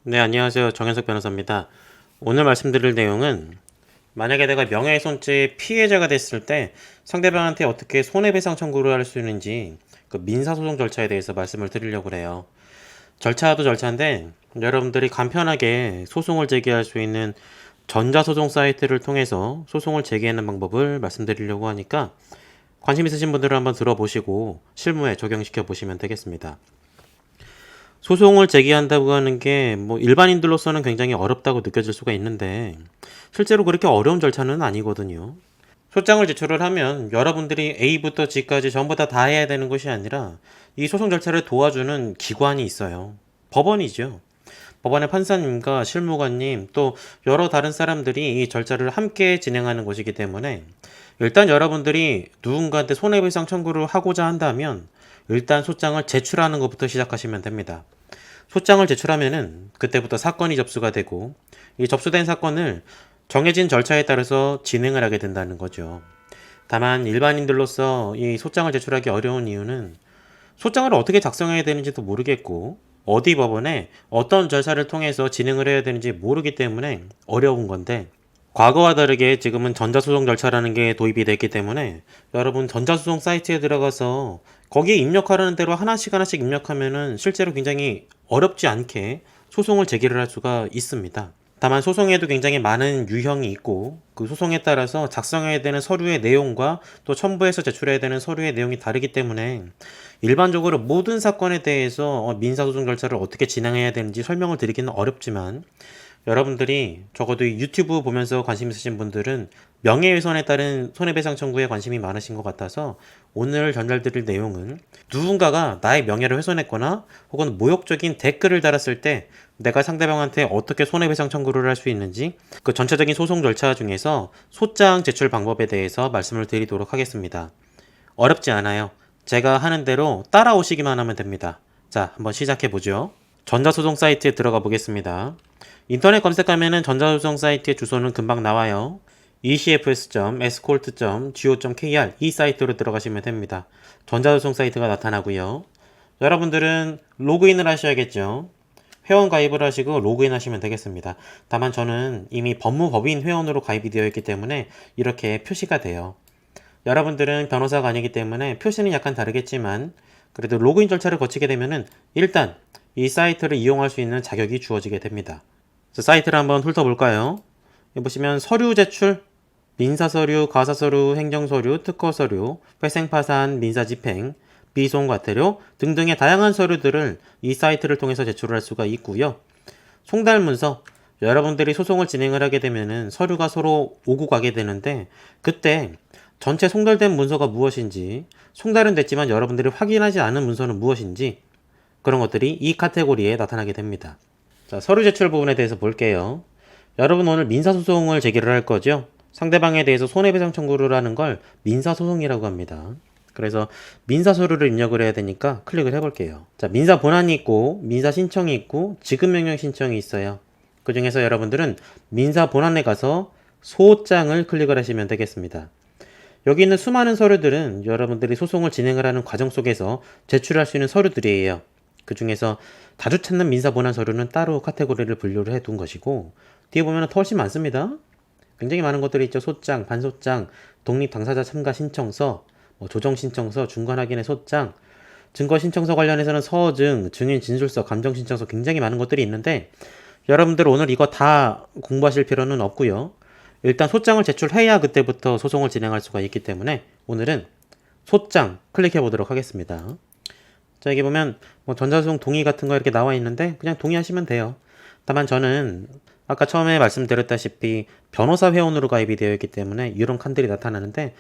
네, 안녕하세요. 정현석 변호사입니다. 오늘 말씀드릴 내용은 만약에 내가 명예훼손죄 피해자가 됐을 때 상대방한테 어떻게 손해배상 청구를 할 수 있는지 그 민사소송 절차에 대해서 말씀을 드리려고 해요. 절차도 절차인데 여러분들이 간편하게 소송을 제기할 수 있는 전자소송 사이트를 통해서 소송을 제기하는 방법을 말씀드리려고 하니까 관심 있으신 분들은 한번 들어보시고 실무에 적용시켜 보시면 되겠습니다. 소송을 제기한다고 하는 게 뭐 일반인들로서는 굉장히 어렵다고 느껴질 수가 있는데 실제로 그렇게 어려운 절차는 아니거든요. 소장을 제출을 하면 여러분들이 A부터 G까지 전부 다 해야 되는 것이 아니라 이 소송 절차를 도와주는 기관이 있어요. 법원이죠. 법원의 판사님과 실무관님 또 여러 다른 사람들이 이 절차를 함께 진행하는 것이기 때문에 일단 여러분들이 누군가한테 손해배상 청구를 하고자 한다면 일단 소장을 제출하는 것부터 시작하시면 됩니다. 소장을 제출하면은 그때부터 사건이 접수가 되고 이 접수된 사건을 정해진 절차에 따라서 진행을 하게 된다는 거죠. 다만 일반인들로서 이 소장을 제출하기 어려운 이유는 소장을 어떻게 작성해야 되는지도 모르겠고 어디 법원에 어떤 절차를 통해서 진행을 해야 되는지 모르기 때문에 어려운 건데 과거와 다르게 지금은 전자소송 절차라는 게 도입이 됐기 때문에 여러분 전자소송 사이트에 들어가서 거기에 입력하라는 대로 하나씩 하나씩 입력하면은 실제로 굉장히 어렵지 않게 소송을 제기를 할 수가 있습니다. 다만 소송에도 굉장히 많은 유형이 있고 그 소송에 따라서 작성해야 되는 서류의 내용과 또 첨부해서 제출해야 되는 서류의 내용이 다르기 때문에 일반적으로 모든 사건에 대해서 민사소송 절차를 어떻게 진행해야 되는지 설명을 드리기는 어렵지만 여러분들이 적어도 유튜브 보면서 관심 있으신 분들은 명예훼손에 따른 손해배상 청구에 관심이 많으신 것 같아서 오늘 전달드릴 내용은 누군가가 나의 명예를 훼손했거나 혹은 모욕적인 댓글을 달았을 때 내가 상대방한테 어떻게 손해배상 청구를 할 수 있는지 그 전체적인 소송 절차 중에서 소장 제출 방법에 대해서 말씀을 드리도록 하겠습니다. 어렵지 않아요. 제가 하는 대로 따라오시기만 하면 됩니다. 자, 한번 시작해 보죠. 전자소송 사이트에 들어가 보겠습니다. 인터넷 검색하면은 전자소송 사이트의 주소는 금방 나와요. ecfs.escolt.go.kr 이 사이트로 들어가시면 됩니다. 전자소송 사이트가 나타나고요. 여러분들은 로그인을 하셔야겠죠. 회원 가입을 하시고 로그인 하시면 되겠습니다. 다만 저는 이미 법무법인 회원으로 가입이 되어 있기 때문에 이렇게 표시가 돼요. 여러분들은 변호사가 아니기 때문에 표시는 약간 다르겠지만 그래도 로그인 절차를 거치게 되면은 일단 이 사이트를 이용할 수 있는 자격이 주어지게 됩니다. 사이트를 한번 훑어볼까요? 여기 보시면 서류 제출, 민사서류, 가사서류, 행정서류, 특허서류, 회생파산, 민사집행, 비송과태료 등등의 다양한 서류들을 이 사이트를 통해서 제출할 수가 있고요. 송달문서, 여러분들이 소송을 진행을 하게 되면은 서류가 서로 오고 가게 되는데 그때 전체 송달된 문서가 무엇인지, 송달은 됐지만 여러분들이 확인하지 않은 문서는 무엇인지 그런 것들이 이 카테고리에 나타나게 됩니다. 자, 서류 제출 부분에 대해서 볼게요. 여러분 오늘 민사소송을 제기를 할 거죠? 상대방에 대해서 손해배상 청구를 하는 걸 민사소송이라고 합니다. 그래서 민사서류를 입력을 해야 되니까 클릭을 해볼게요. 자, 민사 본안이 있고 민사 신청이 있고 지급명령 신청이 있어요. 그 중에서 여러분들은 민사 본안에 가서 소장을 클릭을 하시면 되겠습니다. 여기 있는 수많은 서류들은 여러분들이 소송을 진행을 하는 과정 속에서 제출할 수 있는 서류들이에요. 그 중에서 자주 찾는 민사 본안 서류는 따로 카테고리를 분류를 해 둔 것이고 뒤에 보면 더 훨씬 많습니다. 굉장히 많은 것들이 있죠. 소장, 반소장, 독립 당사자 참가 신청서, 조정 신청서, 중간 확인의 소장, 증거 신청서 관련해서는 서증, 증인 진술서, 감정 신청서 굉장히 많은 것들이 있는데 여러분들 오늘 이거 다 공부하실 필요는 없고요. 일단 소장을 제출해야 그때부터 소송을 진행할 수가 있기 때문에 오늘은 소장 클릭해 보도록 하겠습니다. 자, 여기 보면 전자소송 동의 같은 거 이렇게 나와 있는데 그냥 동의하시면 돼요. 다만 저는 아까 처음에 말씀드렸다시피 변호사 회원으로 가입이 되어 있기 때문에 이런 칸들이 나타나는데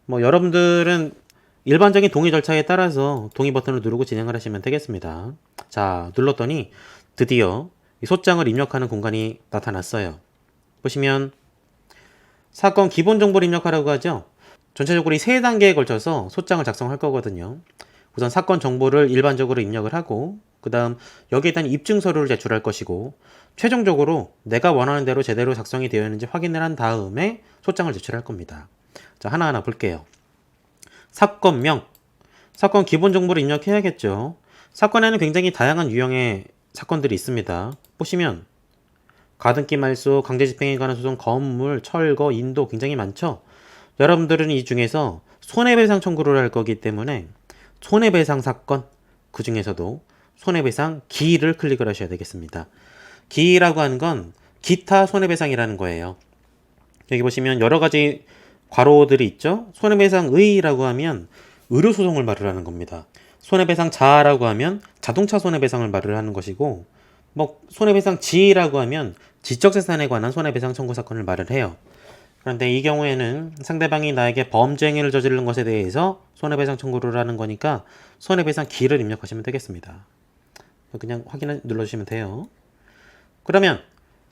여러분들은 일반적인 동의 절차에 따라서 동의 버튼을 누르고 진행을 하시면 되겠습니다. 자, 눌렀더니 드디어 이 소장을 입력하는 공간이 나타났어요. 보시면 사건 기본 정보를 입력하라고 하죠. 전체적으로 이 세 단계에 걸쳐서 소장을 작성할 거거든요. 우선 사건 정보를 일반적으로 입력을 하고 그 다음 여기에 대한 입증 서류를 제출할 것이고 최종적으로 내가 원하는 대로 제대로 작성이 되어 있는지 확인을 한 다음에 소장을 제출할 겁니다. 자, 하나하나 볼게요. 사건명, 사건 기본 정보를 입력해야겠죠. 사건에는 굉장히 다양한 유형의 사건들이 있습니다. 보시면 가등기 말소, 강제집행에 관한 소송, 건물, 철거, 인도 굉장히 많죠. 여러분들은 이 중에서 손해배상 청구를 할 거기 때문에 손해배상 사건, 그 중에서도 손해배상 기일을 클릭을 하셔야 되겠습니다. 기일이라고 하는 건 기타 손해배상이라는 거예요. 여기 보시면 여러 가지 괄호들이 있죠. 손해배상의라고 하면 의료소송을 말을 하는 겁니다. 손해배상자라고 하면 자동차 손해배상을 말을 하는 것이고, 뭐 손해배상지라고 하면 지적재산에 관한 손해배상 청구 사건을 말을 해요. 그런데 이 경우에는 상대방이 나에게 범죄 행위를 저지른 것에 대해서 손해배상 청구를 하는 거니까 손해배상기를 입력하시면 되겠습니다. 그냥 확인 눌러주시면 돼요. 그러면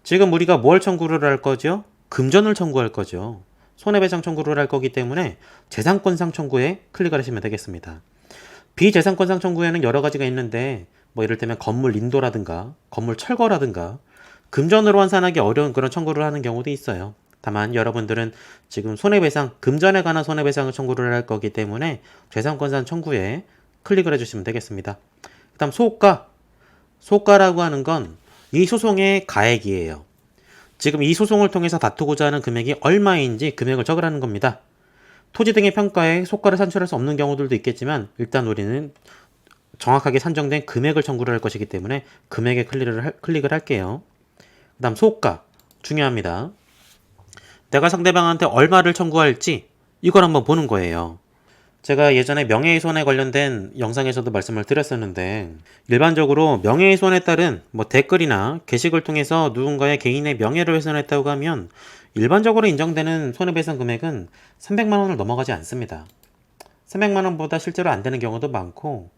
지금 우리가 뭘 청구를 할 거죠? 금전을 청구할 거죠. 손해배상 청구를 할 거기 때문에 재산권상 청구에 클릭을 하시면 되겠습니다. 비재산권상 청구에는 여러 가지가 있는데, 뭐 이를테면 건물 인도라든가 건물 철거라든가 금전으로 환산하기 어려운 그런 청구를 하는 경우도 있어요. 다만 여러분들은 지금 손해배상, 금전에 관한 손해배상을 청구를 할 거기 때문에 재산권상 청구에 클릭을 해주시면 되겠습니다. 그 다음 소가. 소가라고 하는 건 이 소송의 가액이에요. 지금 이 소송을 통해서 다투고자 하는 금액이 얼마인지 금액을 적으라는 겁니다. 토지 등의 평가에 소가를 산출할 수 없는 경우들도 있겠지만 일단 우리는 정확하게 산정된 금액을 청구를 할 것이기 때문에 금액에 클릭을 할게요. 그 다음 소가. 중요합니다. 내가 상대방한테 얼마를 청구할지 이걸 한번 보는 거예요. 제가 예전에 명예훼손에 관련된 영상에서도 말씀을 드렸었는데, 일반적으로 명예훼손에 따른 뭐 댓글이나 게시글 통해서 누군가의 개인의 명예를 훼손했다고 하면 일반적으로 인정되는 손해배상 금액은 300만 원을 넘어가지 않습니다. 300만 원보다 실제로 안 되는 경우도 많고,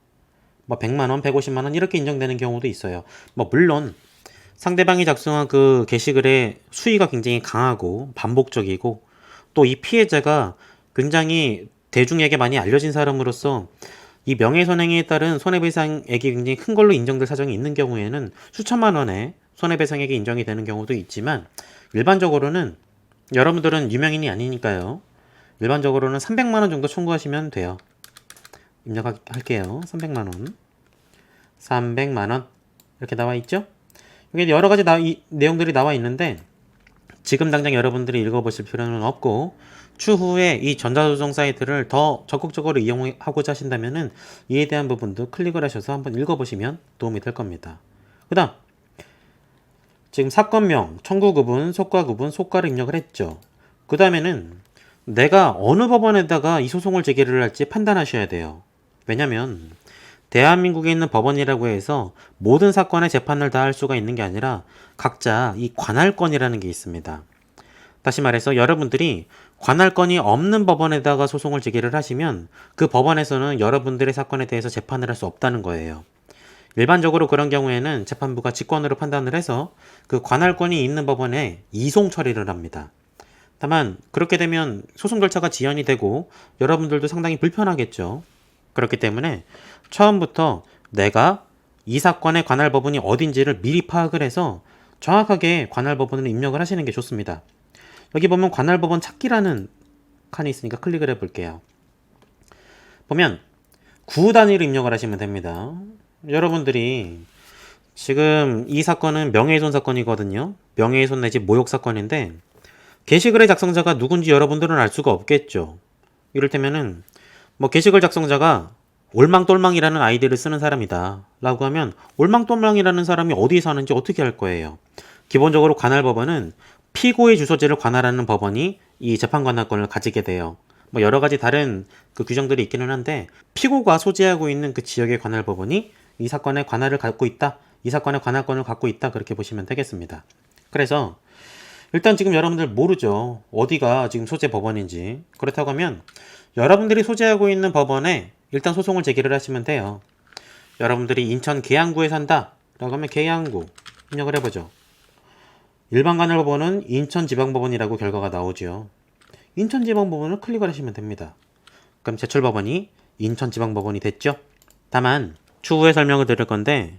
뭐 100만 원, 150만 원 이렇게 인정되는 경우도 있어요. 뭐 물론 상대방이 작성한 그 게시글의 수위가 굉장히 강하고 반복적이고, 또 이 피해자가 굉장히 대중에게 많이 알려진 사람으로서 이 명예훼손행위에 따른 손해배상액이 굉장히 큰 걸로 인정될 사정이 있는 경우에는 수천만 원의 손해배상액이 인정이 되는 경우도 있지만, 일반적으로는 여러분들은 유명인이 아니니까요. 일반적으로는 300만 원 정도 청구하시면 돼요. 입력할게요. 300만 원. 300만 원. 이렇게 나와 있죠? 여기 여러 가지 내용들이 나와 있는데 지금 당장 여러분들이 읽어보실 필요는 없고, 추후에 이 전자소송 사이트를 더 적극적으로 이용하고자 하신다면은 이에 대한 부분도 클릭을 하셔서 한번 읽어보시면 도움이 될 겁니다. 그 다음 지금 사건명, 청구구분, 속가구분, 속가를 입력을 했죠. 그 다음에는 내가 어느 법원에다가 이 소송을 제기를 할지 판단하셔야 돼요. 왜냐면 대한민국에 있는 법원이라고 해서 모든 사건의 재판을 다 할 수가 있는 게 아니라 각자 이 관할권이라는 게 있습니다. 다시 말해서 여러분들이 관할권이 없는 법원에다가 소송을 제기를 하시면 그 법원에서는 여러분들의 사건에 대해서 재판을 할 수 없다는 거예요. 일반적으로 그런 경우에는 재판부가 직권으로 판단을 해서 그 관할권이 있는 법원에 이송 처리를 합니다. 다만 그렇게 되면 소송 절차가 지연이 되고 여러분들도 상당히 불편하겠죠. 그렇기 때문에 처음부터 내가 이 사건의 관할 법원이 어딘지를 미리 파악을 해서 정확하게 관할 법원을 입력을 하시는 게 좋습니다. 여기 보면 관할 법원 찾기라는 칸이 있으니까 클릭을 해볼게요. 보면 구 단위로 입력을 하시면 됩니다. 여러분들이 지금 이 사건은 명예훼손 사건이거든요. 명예훼손 내지 모욕 사건인데 게시글의 작성자가 누군지 여러분들은 알 수가 없겠죠. 이를테면은 뭐 게시글 작성자가 올망똘망이라는 아이디를 쓰는 사람이다 라고 하면 올망똘망이라는 사람이 어디에 사는지 어떻게 할 거예요? 기본적으로 관할법원은 피고의 주소지를 관할하는 법원이 이 재판관할권을 가지게 돼요. 뭐 여러 가지 다른 그 규정들이 있기는 한데 피고가 소지하고 있는 그 지역의 관할법원이 이 사건의 관할을 갖고 있다, 이 사건의 관할권을 갖고 있다, 그렇게 보시면 되겠습니다. 그래서 일단 지금 여러분들 모르죠. 어디가 지금 소재 법원인지. 그렇다고 하면 여러분들이 소재하고 있는 법원에 일단 소송을 제기를 하시면 돼요. 여러분들이 인천 계양구에 산다 라고 하면 계양구 입력을 해보죠. 일반관할법원은 인천지방법원이라고 결과가 나오죠. 인천지방법원을 클릭을 하시면 됩니다. 그럼 제출법원이 인천지방법원이 됐죠. 다만 추후에 설명을 드릴 건데,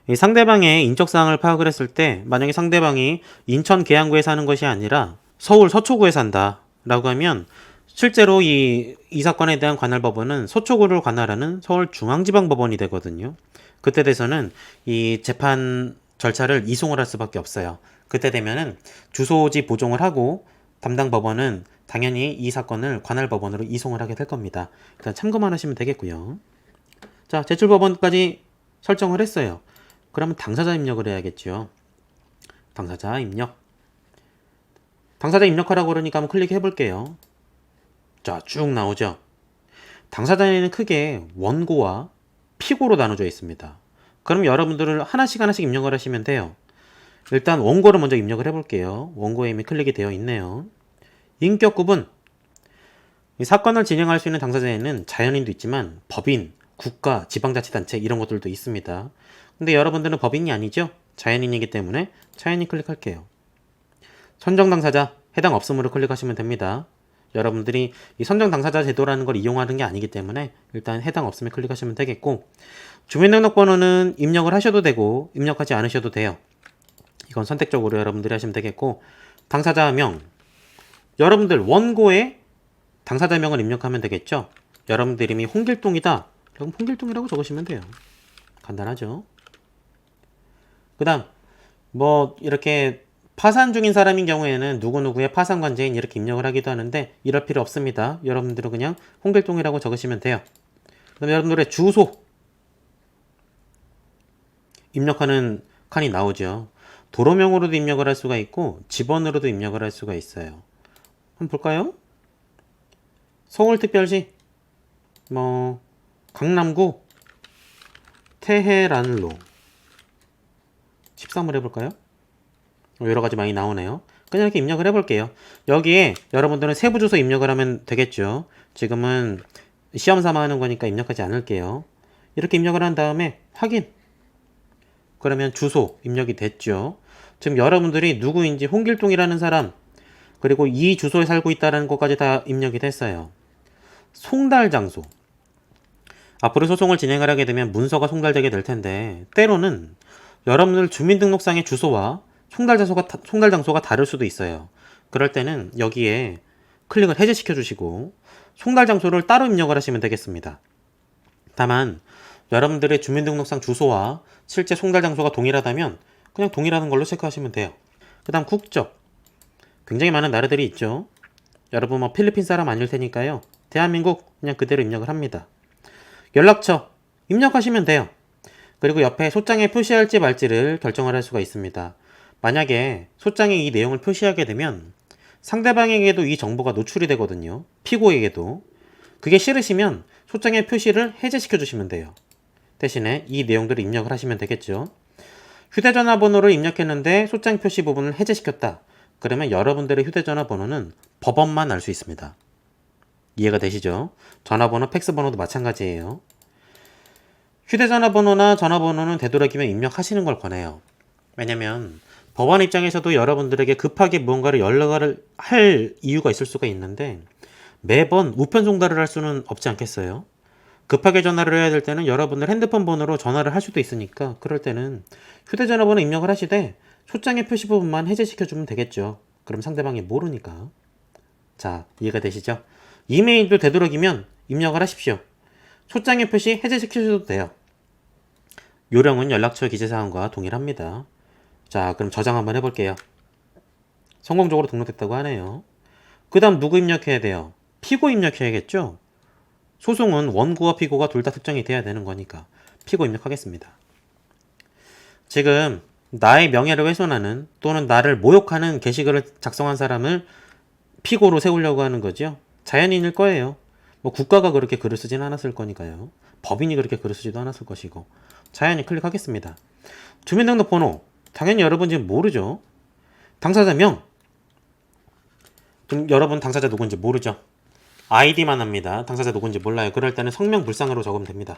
이 상대방의 인적사항을 파악을 했을 때 만약에 상대방이 인천 계양구에 사는 것이 아니라 서울 서초구에 산다 라고 하면 실제로 이 사건에 대한 관할법원은 서초구를 관할하는 서울중앙지방법원이 되거든요. 그때 돼서는 이 재판 절차를 이송을 할 수밖에 없어요. 그때 되면은 주소지 보종을 하고 담당 법원은 당연히 이 사건을 관할 법원으로 이송을 하게 될 겁니다. 일단 참고만 하시면 되겠고요. 자, 제출 법원까지 설정을 했어요. 그러면 당사자 입력을 해야겠죠. 당사자 입력. 당사자 입력하라고 그러니까 한번 클릭해 볼게요. 자, 쭉 나오죠. 당사자에는 크게 원고와 피고로 나눠져 있습니다. 그럼 여러분들은 하나씩 입력을 하시면 돼요. 일단 원고를 먼저 입력을 해볼게요. 원고에 이미 클릭이 되어 있네요. 인격 구분. 이 사건을 진행할 수 있는 당사자에는 자연인도 있지만 법인, 국가, 지방자치단체 이런 것들도 있습니다. 근데 여러분들은 법인이 아니죠? 자연인이기 때문에 자연인 클릭할게요. 선정 당사자 해당 없음으로 클릭하시면 됩니다. 여러분들이 이 선정 당사자 제도라는 걸 이용하는 게 아니기 때문에 일단 해당 없음에 클릭하시면 되겠고, 주민등록번호는 입력을 하셔도 되고 입력하지 않으셔도 돼요. 이건 선택적으로 여러분들이 하시면 되겠고, 당사자명, 여러분들 원고에 당사자명을 입력하면 되겠죠. 여러분들 이름이 홍길동이다, 그럼 홍길동이라고 적으시면 돼요. 간단하죠. 그 다음 뭐 이렇게 파산 중인 사람인 경우에는 누구누구의 파산관제인 이렇게 입력을 하기도 하는데 이럴 필요 없습니다. 여러분들은 그냥 홍길동이라고 적으시면 돼요. 그다음 여러분들의 주소 입력하는 칸이 나오죠. 도로명으로도 입력을 할 수가 있고 집원으로도 입력을 할 수가 있어요. 한번 볼까요? 서울특별시 뭐 강남구 테헤란로 13을 해볼까요? 여러가지 많이 나오네요. 그냥 이렇게 입력을 해볼게요. 여기에 여러분들은 세부 주소 입력을 하면 되겠죠. 지금은 시험 삼아 하는 거니까 입력하지 않을게요. 이렇게 입력을 한 다음에 확인. 그러면 주소 입력이 됐죠. 지금 여러분들이 누구인지 홍길동이라는 사람, 그리고 이 주소에 살고 있다는 것까지 다 입력이 됐어요. 송달 장소. 앞으로 소송을 진행을 하게 되면 문서가 송달되게 될 텐데 때로는 여러분들 주민등록상의 주소와 송달 장소가 다를 수도 있어요. 그럴 때는 여기에 클릭을 해제시켜 주시고 송달 장소를 따로 입력을 하시면 되겠습니다. 다만 여러분들의 주민등록상 주소와 실제 송달 장소가 동일하다면 그냥 동일하는 걸로 체크하시면 돼요. 그 다음 국적. 굉장히 많은 나라들이 있죠. 여러분 뭐 필리핀 사람 아닐 테니까요. 대한민국 그냥 그대로 입력을 합니다. 연락처 입력하시면 돼요. 그리고 옆에 소장에 표시할지 말지를 결정을 할 수가 있습니다. 만약에 소장에 이 내용을 표시하게 되면 상대방에게도 이 정보가 노출이 되거든요. 피고에게도. 그게 싫으시면 소장의 표시를 해제시켜 주시면 돼요. 대신에 이 내용들을 입력을 하시면 되겠죠. 휴대전화 번호를 입력했는데 소장 표시 부분을 해제시켰다. 그러면 여러분들의 휴대전화 번호는 법원만 알 수 있습니다. 이해가 되시죠? 전화번호, 팩스번호도 마찬가지예요. 휴대전화 번호나 전화번호는 되도록이면 입력하시는 걸 권해요. 왜냐면 법원 입장에서도 여러분들에게 급하게 무언가를 연락을 할 이유가 있을 수가 있는데 매번 우편 송달을 할 수는 없지 않겠어요? 급하게 전화를 해야 될 때는 여러분들 핸드폰 번호로 전화를 할 수도 있으니까 그럴 때는 휴대전화 번호 입력을 하시되 소장의 표시 부분만 해제시켜주면 되겠죠. 그럼 상대방이 모르니까. 자, 이해가 되시죠? 이메일도 되도록이면 입력을 하십시오. 소장의 표시 해제시켜줘도 돼요. 요령은 연락처 기재사항과 동일합니다. 자, 그럼 저장 한번 해볼게요. 성공적으로 등록됐다고 하네요. 그 다음 누구 입력해야 돼요? 피고 입력해야겠죠? 소송은 원고와 피고가 둘 다 특정이 돼야 되는 거니까 피고 입력하겠습니다. 지금 나의 명예를 훼손하는 또는 나를 모욕하는 게시글을 작성한 사람을 피고로 세우려고 하는 거죠. 자연인일 거예요. 뭐 국가가 그렇게 글을 쓰진 않았을 거니까요. 법인이 그렇게 글을 쓰지도 않았을 것이고. 자연인 클릭하겠습니다. 주민등록번호 당연히 여러분 지금 모르죠. 당사자명 좀 여러분 당사자 누군지 모르죠. 아이디만 합니다. 당사자 누군지 몰라요. 그럴 때는 성명불상으로 적으면 됩니다.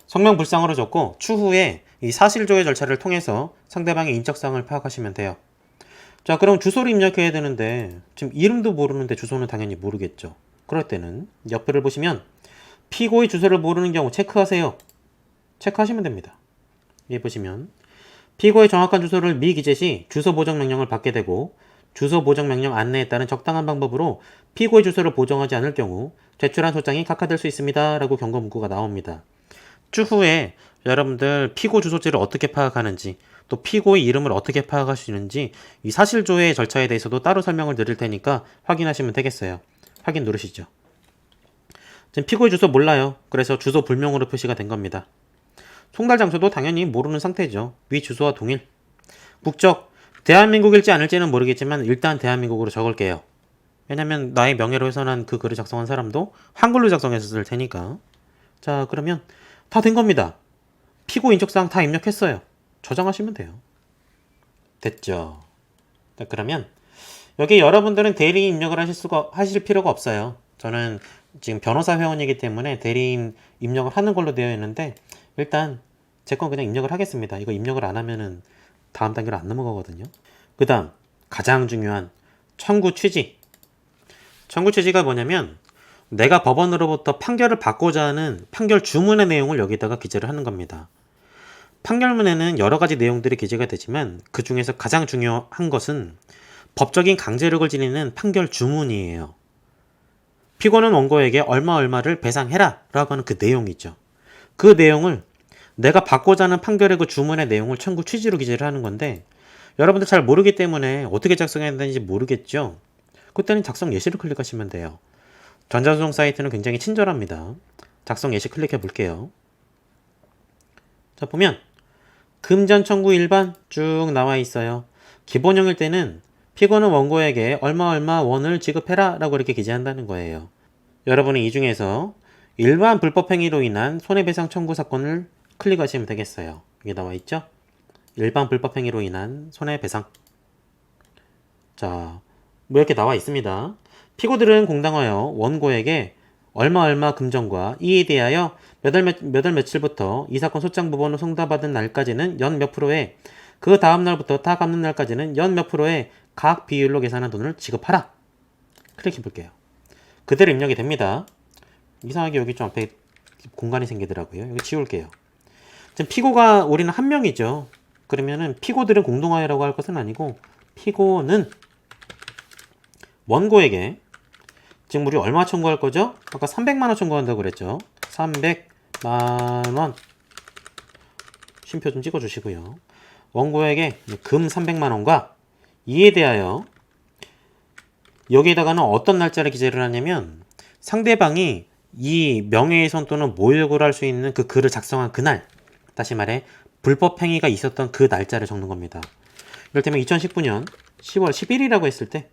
성명불상으로 적고 추후에 이 사실조회 절차를 통해서 상대방의 인적사항을 파악하시면 돼요. 자, 그럼 주소를 입력해야 되는데 지금 이름도 모르는데 주소는 당연히 모르겠죠. 그럴 때는 옆을 보시면 피고의 주소를 모르는 경우 체크하세요. 체크하시면 됩니다. 여기 보시면 피고의 정확한 주소를 미기재 시 주소 보정 명령을 받게 되고 주소 보정 명령 안내에 따른 적당한 방법으로 피고의 주소를 보정하지 않을 경우 제출한 소장이 각하될 수 있습니다. 라고 경고 문구가 나옵니다. 추후에 여러분들 피고 주소지를 어떻게 파악하는지, 또 피고의 이름을 어떻게 파악할 수 있는지 이 사실조회 절차에 대해서도 따로 설명을 드릴 테니까 확인하시면 되겠어요. 확인 누르시죠. 지금 피고의 주소 몰라요. 그래서 주소 불명으로 표시가 된 겁니다. 송달 장소도 당연히 모르는 상태죠. 위 주소와 동일. 국적 대한민국일지 아닐지는 모르겠지만 일단 대한민국으로 적을게요. 왜냐면 나의 명예로 훼손한 그 글을 작성한 사람도 한글로 작성했을 테니까. 자, 그러면 다 된 겁니다. 피고 인적사항 다 입력했어요. 저장하시면 돼요. 됐죠. 자, 그러면 여기 여러분들은 대리인 입력을 하실 필요가 없어요. 저는 지금 변호사 회원이기 때문에 대리인 입력을 하는 걸로 되어 있는데 일단 제 건 그냥 입력을 하겠습니다. 이거 입력을 안 하면은 다음 단계로 안 넘어가거든요. 그 다음 가장 중요한 청구 취지. 청구 취지가 뭐냐면 내가 법원으로부터 판결을 받고자 하는 판결 주문의 내용을 여기다가 기재를 하는 겁니다. 판결문에는 여러 가지 내용들이 기재가 되지만 그 중에서 가장 중요한 것은 법적인 강제력을 지니는 판결 주문이에요. 피고는 원고에게 얼마를 배상해라 라고 하는 그 내용이죠. 그 내용을 내가 받고자 하는 판결의 그 주문의 내용을 청구 취지로 기재를 하는 건데 여러분들 잘 모르기 때문에 어떻게 작성해야 되는지 모르겠죠? 그때는 작성 예시를 클릭하시면 돼요. 전자소송 사이트는 굉장히 친절합니다. 작성 예시 클릭해 볼게요. 자, 보면 금전 청구 일반 쭉 나와 있어요. 기본형일 때는 피고는 원고에게 얼마 원을 지급해라 라고 이렇게 기재한다는 거예요. 여러분은 이 중에서 일반 불법행위로 인한 손해배상 청구 사건을 클릭하시면 되겠어요. 여기 나와 있죠? 일반 불법행위로 인한 손해배상. 자, 뭐 이렇게 나와 있습니다. 피고들은 공당하여 원고에게 얼마 금전과 이에 대하여 몇 월 며칠부터 이 사건 소장 부번호 송달받은 날까지는 연 몇 프로에 그 다음 날부터 다 갚는 날까지는 연 몇 프로에 각 비율로 계산한 돈을 지급하라. 클릭해 볼게요. 그대로 입력이 됩니다. 이상하게 여기 좀 앞에 공간이 생기더라고요. 여기 지울게요. 지금 피고가 우리는 한 명이죠. 그러면은 피고들은 공동하여라고 할 것은 아니고 피고는 원고에게 지금 우리 얼마 청구할 거죠? 아까 300만 원 청구한다고 그랬죠. 300만 원 쉼표 좀 찍어 주시고요. 원고에게 금 300만 원과 이에 대하여 여기에다가는 어떤 날짜를 기재를 하냐면 상대방이 이 명예훼손 또는 모욕을 할 수 있는 그 글을 작성한 그날, 다시 말해 불법 행위가 있었던 그 날짜를 적는 겁니다. 이를테면 2019년 10월 11일이라고 했을 때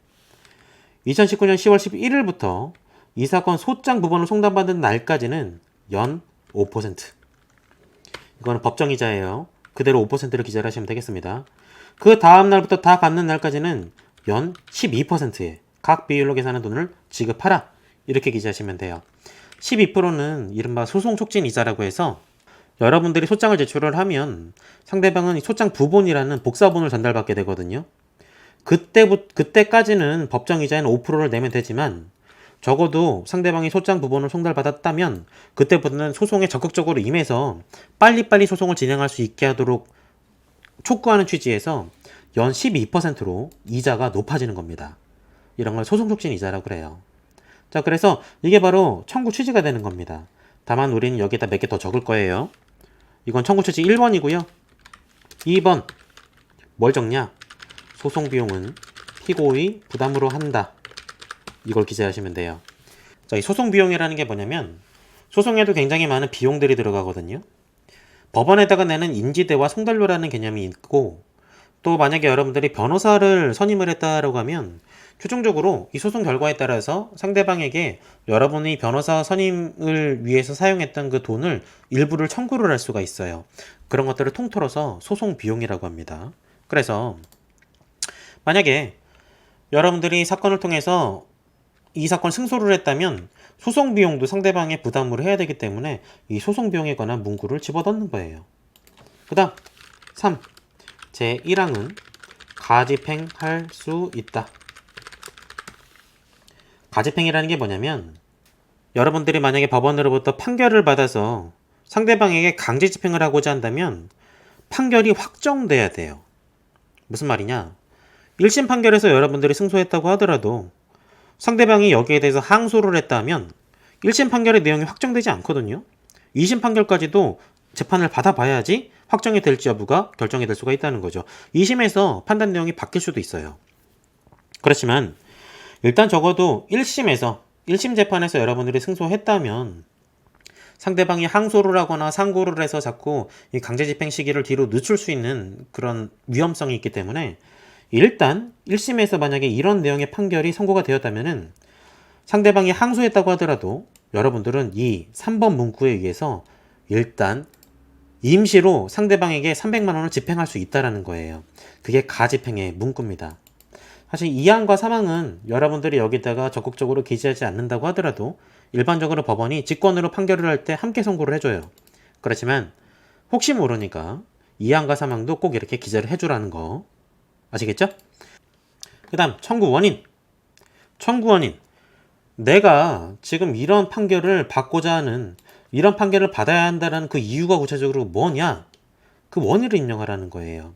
2019년 10월 11일부터 이 사건 소장 부번을 송달받은 날까지는 연 5%. 이거는 법정이자예요. 그대로 5%를 기재를 하시면 되겠습니다. 그 다음 날부터 다 갚는 날까지는 연 12%에 각 비율로 계산한 돈을 지급하라. 이렇게 기재하시면 돼요. 12%는 이른바 소송 촉진 이자라고 해서 여러분들이 소장을 제출을 하면 상대방은 소장 부본이라는 복사본을 전달받게 되거든요. 그때까지는 법정이자인 5%를 내면 되지만 적어도 상대방이 소장 부본을 송달받았다면 그때부터는 소송에 적극적으로 임해서 빨리빨리 소송을 진행할 수 있게 하도록 촉구하는 취지에서 연 12%로 이자가 높아지는 겁니다. 이런 걸 소송 촉진 이자라고 그래요. 자, 그래서 이게 바로 청구 취지가 되는 겁니다. 다만 우리는 여기다 몇 개 더 적을 거예요. 이건 청구 취지 1번이고요. 2번 뭘 적냐? 소송 비용은 피고의 부담으로 한다. 이걸 기재하시면 돼요. 자, 이 소송 비용이라는 게 뭐냐면 소송에도 굉장히 많은 비용들이 들어가거든요. 법원에다가 내는 인지대와 송달료라는 개념이 있고 또 만약에 여러분들이 변호사를 선임을 했다라고 하면 최종적으로 이 소송 결과에 따라서 상대방에게 여러분이 변호사 선임을 위해서 사용했던 그 돈을 일부를 청구를 할 수가 있어요. 그런 것들을 통틀어서 소송 비용이라고 합니다. 그래서 만약에 여러분들이 사건을 통해서 이 사건 승소를 했다면 소송 비용도 상대방의 부담으로 해야 되기 때문에 이 소송 비용에 관한 문구를 집어넣는 거예요. 그 다음 3. 제1항은 가집행할 수 있다. 가집행이라는 게 뭐냐면 여러분들이 만약에 법원으로부터 판결을 받아서 상대방에게 강제 집행을 하고자 한다면 판결이 확정돼야 돼요. 무슨 말이냐? 1심 판결에서 여러분들이 승소했다고 하더라도 상대방이 여기에 대해서 항소를 했다면 1심 판결의 내용이 확정되지 않거든요. 2심 판결까지도 재판을 받아봐야지 확정이 될지 여부가 결정이 될 수가 있다는 거죠. 2심에서 판단 내용이 바뀔 수도 있어요. 그렇지만 일단 적어도 1심 재판에서 여러분들이 승소했다면 상대방이 항소를 하거나 상고를 해서 자꾸 이 강제집행 시기를 뒤로 늦출 수 있는 그런 위험성이 있기 때문에 일단 1심에서 만약에 이런 내용의 판결이 선고가 되었다면은 상대방이 항소했다고 하더라도 여러분들은 이 3번 문구에 의해서 일단 임시로 상대방에게 300만 원을 집행할 수 있다라는 거예요. 그게 가집행의 문구입니다. 사실 이항과 사망은 여러분들이 여기다가 적극적으로 기재하지 않는다고 하더라도 일반적으로 법원이 직권으로 판결을 할 때 함께 선고를 해줘요. 그렇지만 혹시 모르니까 이항과 사망도 꼭 이렇게 기재를 해주라는 거 아시겠죠? 그 다음 청구 원인. 내가 지금 이런 판결을 받고자 하는, 이런 판결을 받아야 한다는 그 이유가 구체적으로 뭐냐? 그 원인을 입력하라는 거예요.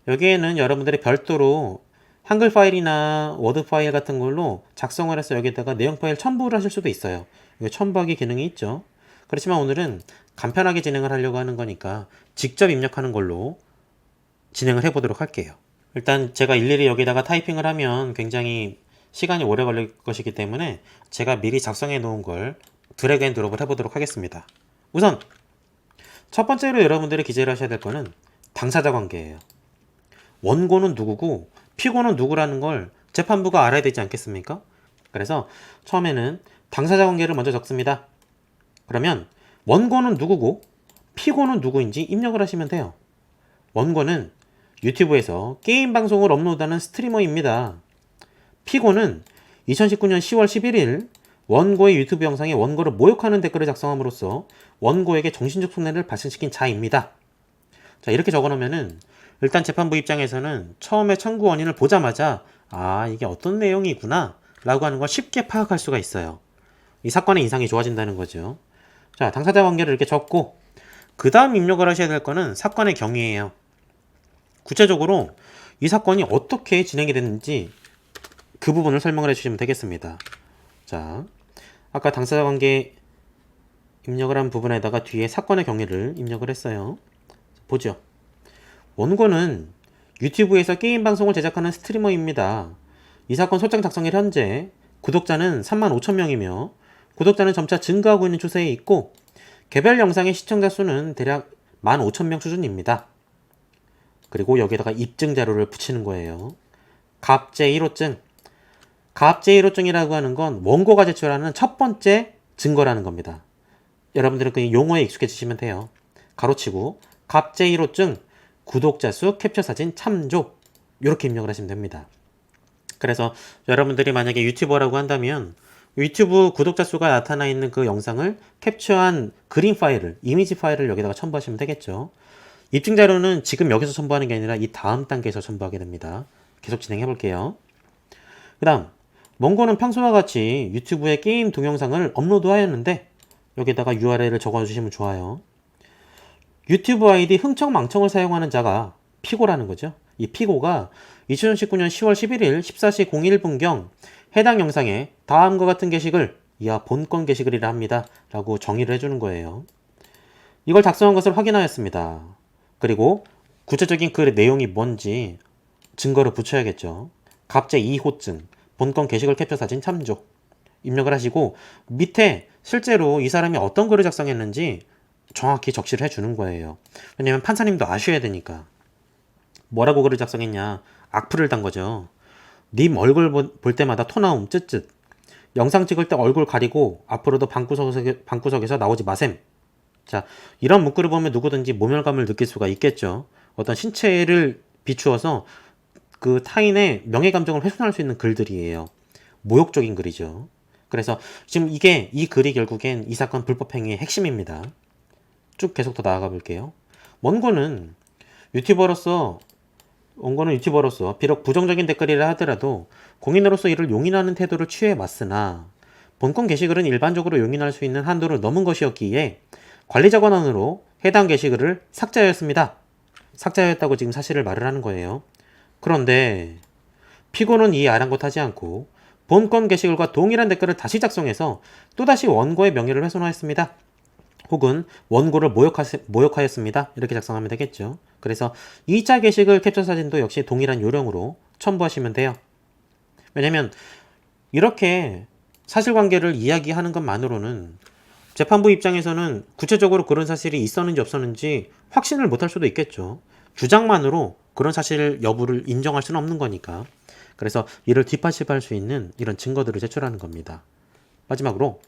여기에는 여러분들이 별도로 한글 파일이나 워드 파일 같은 걸로 작성을 해서 여기다가 내용 파일 첨부를 하실 수도 있어요. 이거 첨부하기 기능이 있죠. 그렇지만 오늘은 간편하게 진행을 하려고 하는 거니까 직접 입력하는 걸로 진행을 해보도록 할게요. 일단 제가 일일이 여기다가 타이핑을 하면 굉장히 시간이 오래 걸릴 것이기 때문에 제가 미리 작성해 놓은 걸 드래그 앤 드롭을 해보도록 하겠습니다. 우선 첫 번째로 여러분들이 기재를 하셔야 될 거는 당사자 관계예요. 원고는 누구고 피고는 누구라는 걸 재판부가 알아야 되지 않겠습니까? 그래서 처음에는 당사자 관계를 먼저 적습니다. 그러면 원고는 누구고 피고는 누구인지 입력을 하시면 돼요. 원고는 유튜브에서 게임 방송을 업로드하는 스트리머입니다. 피고는 2019년 10월 11일 원고의 유튜브 영상에 원고를 모욕하는 댓글을 작성함으로써 원고에게 정신적 손해를 발생시킨 자입니다. 자, 이렇게 적어놓으면은 일단 재판부 입장에서는 처음에 청구 원인을 보자마자 이게 어떤 내용이구나 라고 하는 걸 쉽게 파악할 수가 있어요. 이 사건의 인상이 좋아진다는 거죠. 자, 당사자 관계를 이렇게 적고 그 다음 입력을 하셔야 될 거는 사건의 경위예요. 구체적으로 이 사건이 어떻게 진행이 됐는지 그 부분을 설명을 해주시면 되겠습니다. 자, 아까 당사자 관계 입력을 한 부분에다가 뒤에 사건의 경위를 입력을 했어요. 보죠. 원고는 유튜브에서 게임 방송을 제작하는 스트리머입니다. 이 사건 소장 작성일 현재 구독자는 35,000명이며 구독자는 점차 증가하고 있는 추세에 있고 개별 영상의 시청자 수는 대략 15,000명 수준입니다. 그리고 여기다가 입증 자료를 붙이는 거예요. 갑 제1호증. 갑 제1호증이라고 하는 건 원고가 제출하는 첫 번째 증거라는 겁니다. 여러분들은 그 용어에 익숙해지시면 돼요. 가로치고 갑 제1호증 구독자 수 캡처 사진 참조 이렇게 입력을 하시면 됩니다. 그래서 여러분들이 만약에 유튜버라고 한다면 유튜브 구독자 수가 나타나 있는 그 영상을 캡처한 그림 파일을, 이미지 파일을 여기다가 첨부하시면 되겠죠. 입증 자료는 지금 여기서 첨부하는 게 아니라 이 다음 단계에서 첨부하게 됩니다. 계속 진행해 볼게요. 그 다음 원고는 평소와 같이 유튜브에 게임 동영상을 업로드하였는데 여기다가 URL을 적어주시면 좋아요. 유튜브 아이디 흥청망청을 사용하는 자가 피고라는 거죠. 이 피고가 2019년 10월 11일 14시 01분경 해당 영상에 다음과 같은 게시글, 이하 본건 게시글이라 합니다. 라고 정의를 해주는 거예요. 이걸 작성한 것을 확인하였습니다. 그리고 구체적인 그 내용이 뭔지 증거를 붙여야겠죠. 갑 제2호증, 본건 게시글 캡처 사진 참조 입력을 하시고 밑에 실제로 이 사람이 어떤 글을 작성했는지 정확히 적시를 해주는 거예요. 왜냐면 판사님도 아셔야 되니까. 뭐라고 글을 작성했냐. 악플을 단 거죠. 님 얼굴 볼 때마다 토 나옴 쯧쯧. 영상 찍을 때 얼굴 가리고 앞으로도 방구석에서 나오지 마셈. 자, 이런 문구를 보면 누구든지 모멸감을 느낄 수가 있겠죠. 어떤 신체를 비추어서 그 타인의 명예감정을 훼손할 수 있는 글들이에요. 모욕적인 글이죠. 그래서 지금 이 글이 결국엔 이 사건 불법행위의 핵심입니다. 쭉 계속 더 나아가 볼게요. 원고는 유튜버로서 비록 부정적인 댓글이라 하더라도 공인으로서 이를 용인하는 태도를 취해 왔으나 본건 게시글은 일반적으로 용인할 수 있는 한도를 넘은 것이었기에 관리자 권한으로 해당 게시글을 삭제하였습니다. 삭제하였다고 지금 사실을 말을 하는 거예요. 그런데 피고는 이 아랑곳하지 않고 본건 게시글과 동일한 댓글을 다시 작성해서 또다시 원고의 명예를 훼손하였습니다. 혹은 원고를 모욕하였습니다. 이렇게 작성하면 되겠죠. 그래서 2차 게시글 캡처 사진도 역시 동일한 요령으로 첨부하시면 돼요. 왜냐면 이렇게 사실관계를 이야기하는 것만으로는 재판부 입장에서는 구체적으로 그런 사실이 있었는지 없었는지 확신을 못할 수도 있겠죠. 주장만으로 그런 사실 여부를 인정할 수는 없는 거니까. 그래서 이를 뒷받침할 수 있는 이런 증거들을 제출하는 겁니다. 마지막으로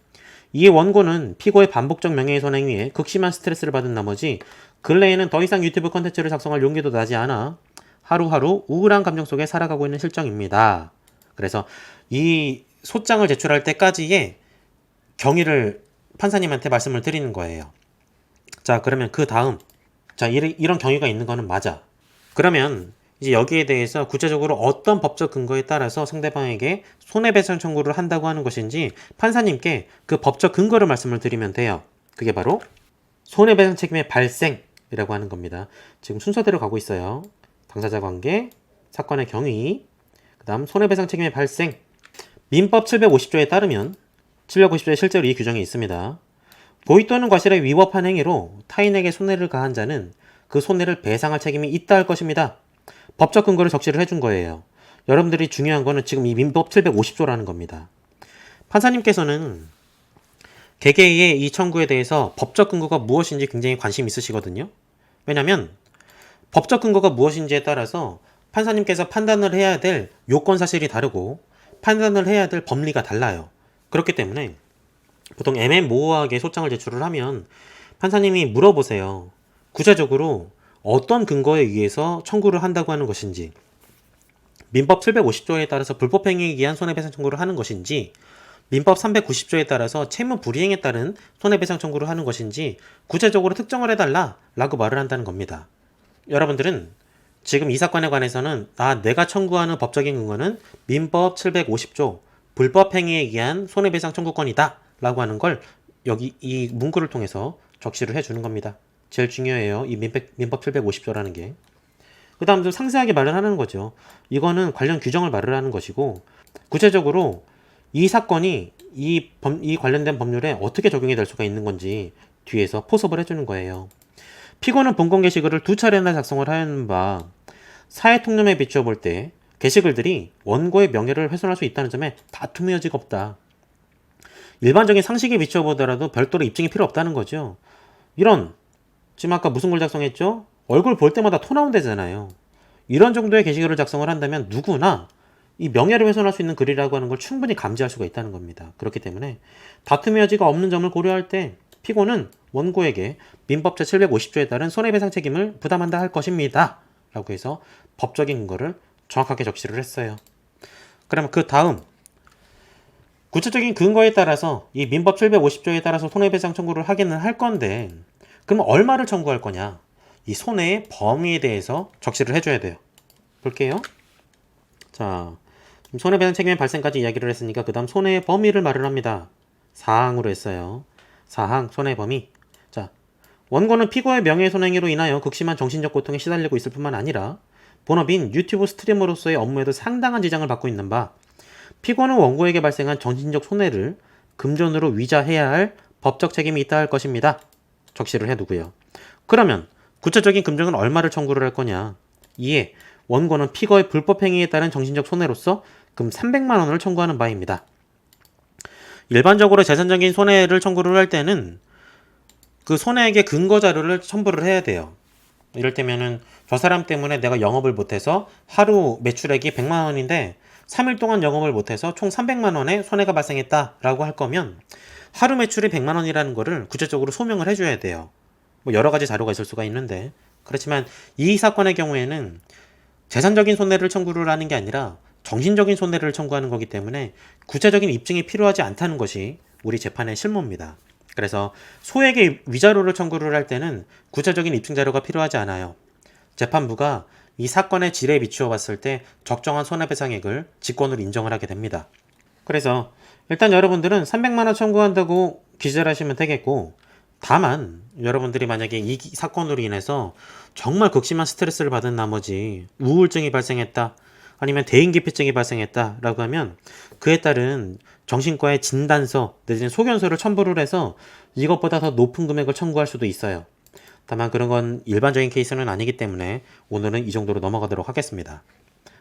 이 원고는 피고의 반복적 명예훼손 행위에 극심한 스트레스를 받은 나머지 근래에는 더 이상 유튜브 콘텐츠를 작성할 용기도 나지 않아 하루하루 우울한 감정 속에 살아가고 있는 실정입니다. 그래서 이 소장을 제출할 때까지의 경위를 판사님한테 말씀을 드리는 거예요. 자, 그러면 그 다음, 자, 이런 경위가 있는 거는 맞아. 그러면 이제 여기에 대해서 구체적으로 어떤 법적 근거에 따라서 상대방에게 손해배상 청구를 한다고 하는 것인지 판사님께 그 법적 근거를 말씀을 드리면 돼요. 그게 바로 손해배상 책임의 발생이라고 하는 겁니다. 지금 순서대로 가고 있어요. 당사자 관계, 사건의 경위, 그 다음 손해배상 책임의 발생. 민법 750조에 따르면 750조에 실제로 이 규정이 있습니다. 고의 또는 과실에 위법한 행위로 타인에게 손해를 가한 자는 그 손해를 배상할 책임이 있다 할 것입니다. 법적 근거를 적시를 해준 거예요. 여러분들이 중요한 거는 지금 이 민법 750조라는 겁니다. 판사님께서는 개개의 이 청구에 대해서 법적 근거가 무엇인지 굉장히 관심 있으시거든요. 왜냐하면 법적 근거가 무엇인지에 따라서 판사님께서 판단을 해야 될 요건 사실이 다르고 판단을 해야 될 법리가 달라요. 그렇기 때문에 보통 애매모호하게 소장을 제출을 하면 판사님이 물어보세요. 구체적으로 어떤 근거에 의해서 청구를 한다고 하는 것인지, 민법 750조에 따라서 불법행위에 의한 손해배상 청구를 하는 것인지, 민법 390조에 따라서 채무 불이행에 따른 손해배상 청구를 하는 것인지 구체적으로 특정을 해달라 라고 말을 한다는 겁니다. 여러분들은 지금 이 사건에 관해서는 내가 청구하는 법적인 근거는 민법 750조 불법행위에 의한 손해배상 청구권이다 라고 하는 걸 여기 이 문구를 통해서 적시를 해주는 겁니다. 제일 중요해요. 이 민법 750조라는 게. 그 다음 좀 상세하게 말을 하는 거죠. 이거는 관련 규정을 말을 하는 것이고 구체적으로 이 사건이 이 관련된 법률에 어떻게 적용이 될 수가 있는 건지 뒤에서 포섭을 해주는 거예요. 피고는 본건 게시글을 2차례나 작성을 하였는 바 사회통념에 비추어 볼 때 게시글들이 원고의 명예를 훼손할 수 있다는 점에 다툼의 여지가 없다. 일반적인 상식에 비추어 보더라도 별도로 입증이 필요 없다는 거죠. 지금 아까 무슨 글 작성했죠? 얼굴 볼 때마다 토 나온다잖아요. 이런 정도의 게시글을 작성을 한다면 누구나 이 명예를 훼손할 수 있는 글이라고 하는 걸 충분히 감지할 수가 있다는 겁니다. 그렇기 때문에 다툼의 여지가 없는 점을 고려할 때 피고는 원고에게 민법 제750조에 따른 손해배상 책임을 부담한다 할 것입니다. 라고 해서 법적인 근거를 정확하게 적시를 했어요. 그러면 그 다음 구체적인 근거에 따라서 이 민법 750조에 따라서 손해배상 청구를 하기는 할 건데 그럼 얼마를 청구할 거냐? 이 손해의 범위에 대해서 적시를 해줘야 돼요. 볼게요. 자, 손해배상 책임의 발생까지 이야기를 했으니까 그 다음 손해의 범위를 말을 합니다. 사항으로 했어요. 사항, 손해의 범위. 자, 원고는 피고의 명예훼손행위로 인하여 극심한 정신적 고통에 시달리고 있을 뿐만 아니라 본업인 유튜브 스트리머로서의 업무에도 상당한 지장을 받고 있는 바 피고는 원고에게 발생한 정신적 손해를 금전으로 위자해야 할 법적 책임이 있다 할 것입니다. 적시를 해두고요. 그러면 구체적인 금액은 얼마를 청구를 할 거냐? 이에 원고는 피고의 불법행위에 따른 정신적 손해로서 금 300만 원을 청구하는 바입니다. 일반적으로 재산적인 손해를 청구를 할 때는 그 손해액의 근거 자료를 첨부를 해야 돼요. 이를테면은 저 사람 때문에 내가 영업을 못해서 하루 매출액이 100만 원인데 3일 동안 영업을 못해서 총 300만 원의 손해가 발생했다라고 할 거면 하루 매출이 100만 원이라는 거를 구체적으로 소명을 해줘야 돼요. 뭐 여러 가지 자료가 있을 수가 있는데 그렇지만 이 사건의 경우에는 재산적인 손해를 청구를 하는 게 아니라 정신적인 손해를 청구하는 거기 때문에 구체적인 입증이 필요하지 않다는 것이 우리 재판의 실무입니다. 그래서 소액의 위자료를 청구를 할 때는 구체적인 입증 자료가 필요하지 않아요. 재판부가 이 사건의 질에 비추어 봤을 때 적정한 손해배상액을 직권으로 인정을 하게 됩니다. 그래서 일단 여러분들은 300만 원 청구한다고 기재를 하시면 되겠고 다만 여러분들이 만약에 이 사건으로 인해서 정말 극심한 스트레스를 받은 나머지 우울증이 발생했다. 아니면 대인기피증이 발생했다라고 하면 그에 따른 정신과의 진단서 내지는 소견서를 첨부를 해서 이것보다 더 높은 금액을 청구할 수도 있어요. 다만 그런 건 일반적인 케이스는 아니기 때문에 오늘은 이 정도로 넘어가도록 하겠습니다.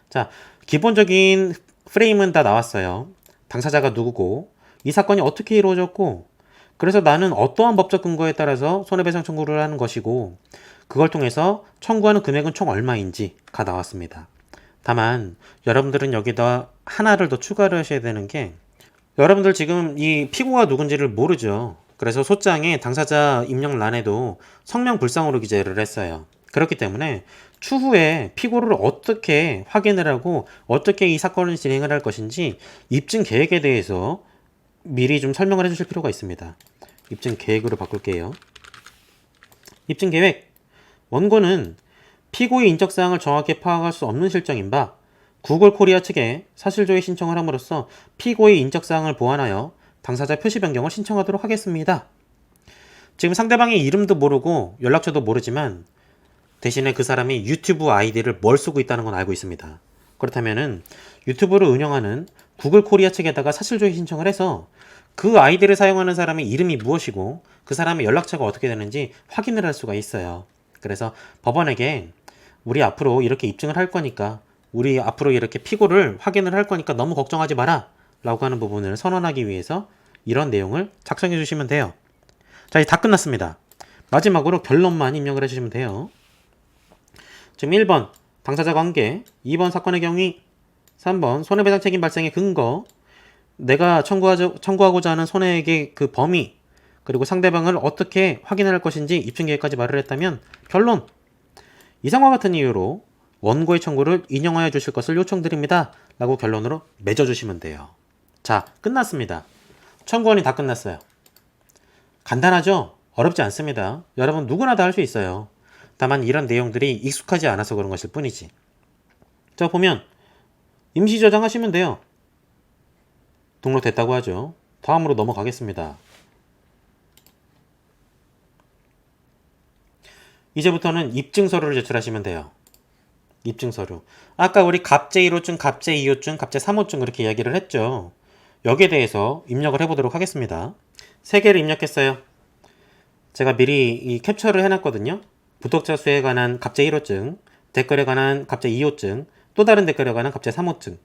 자, 기본적인 프레임은 다 나왔어요. 당사자가 누구고, 이 사건이 어떻게 이루어졌고, 그래서 나는 어떠한 법적 근거에 따라서 손해배상 청구를 하는 것이고, 그걸 통해서 청구하는 금액은 총 얼마인지가 나왔습니다. 다만 여러분들은 여기다 하나를 더 추가를 하셔야 되는 게, 여러분들 지금 이 피고가 누군지를 모르죠. 그래서 소장에 당사자 입력란에도 성명불상으로 기재를 했어요. 그렇기 때문에 추후에 피고를 어떻게 확인을 하고 어떻게 이 사건을 진행을 할 것인지 입증 계획에 대해서 미리 좀 설명을 해주실 필요가 있습니다. 입증 계획으로 바꿀게요. 입증 계획. 원고는 피고의 인적사항을 정확히 파악할 수 없는 실정인 바 구글 코리아 측에 사실조회 신청을 함으로써 피고의 인적사항을 보완하여 당사자 표시 변경을 신청하도록 하겠습니다. 지금 상대방의 이름도 모르고 연락처도 모르지만 대신에 그 사람이 유튜브 아이디를 뭘 쓰고 있다는 건 알고 있습니다. 그렇다면은 유튜브를 운영하는 구글 코리아 측에다가 사실조회 신청을 해서 그 아이디를 사용하는 사람의 이름이 무엇이고 그 사람의 연락처가 어떻게 되는지 확인을 할 수가 있어요. 그래서 법원에게 우리 앞으로 이렇게 입증을 할 거니까, 우리 앞으로 이렇게 피고를 확인을 할 거니까 너무 걱정하지 마라 라고 하는 부분을 선언하기 위해서 이런 내용을 작성해 주시면 돼요. 자, 이제 다 끝났습니다. 마지막으로 결론만 입력을 해주시면 돼요. 지금 1번 당사자 관계, 2번 사건의 경위, 3번 손해배상 책임 발생의 근거, 내가 청구하고자 하는 손해액의 그 범위, 그리고 상대방을 어떻게 확인할 것인지 입증 계획까지 말을 했다면 결론! 이상과 같은 이유로 원고의 청구를 인용하여 주실 것을 요청드립니다 라고 결론으로 맺어주시면 돼요. 자, 끝났습니다. 청구원이 다 끝났어요. 간단하죠? 어렵지 않습니다. 여러분 누구나 다 할 수 있어요. 다만 이런 내용들이 익숙하지 않아서 그런 것일 뿐이지. 자, 보면 임시 저장하시면 돼요. 등록됐다고 하죠. 다음으로 넘어가겠습니다. 이제부터는 입증서류를 제출하시면 돼요. 입증서류. 아까 우리 갑재 1호증, 갑재 2호증, 갑재 3호증 그렇게 이야기를 했죠. 여기에 대해서 입력을 해보도록 하겠습니다. 3개를 입력했어요. 제가 미리 이 캡처를 해놨거든요. 구독자 수에 관한 갑재 1호증, 댓글에 관한 갑재 2호증, 또 다른 댓글에 관한 갑재 3호증.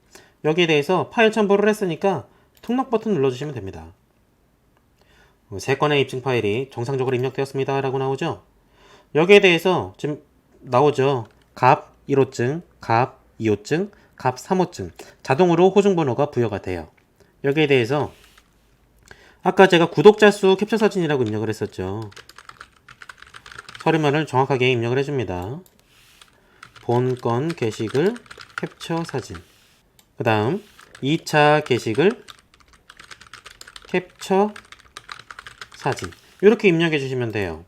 여기에 대해서 파일 첨부를 했으니까 등록 버튼 눌러주시면 됩니다. 3건의 입증 파일이 정상적으로 입력되었습니다 라고 나오죠. 여기에 대해서 지금 나오죠. 갑 1호증, 갑 2호증, 갑 3호증 자동으로 호증번호가 부여가 돼요. 여기에 대해서 아까 제가 구독자 수 캡처 사진이라고 입력을 했었죠. 서류만을 정확하게 입력을 해줍니다. 본건 게시글 캡처 사진, 그 다음 2차 게시글 캡처 사진, 이렇게 입력해 주시면 돼요.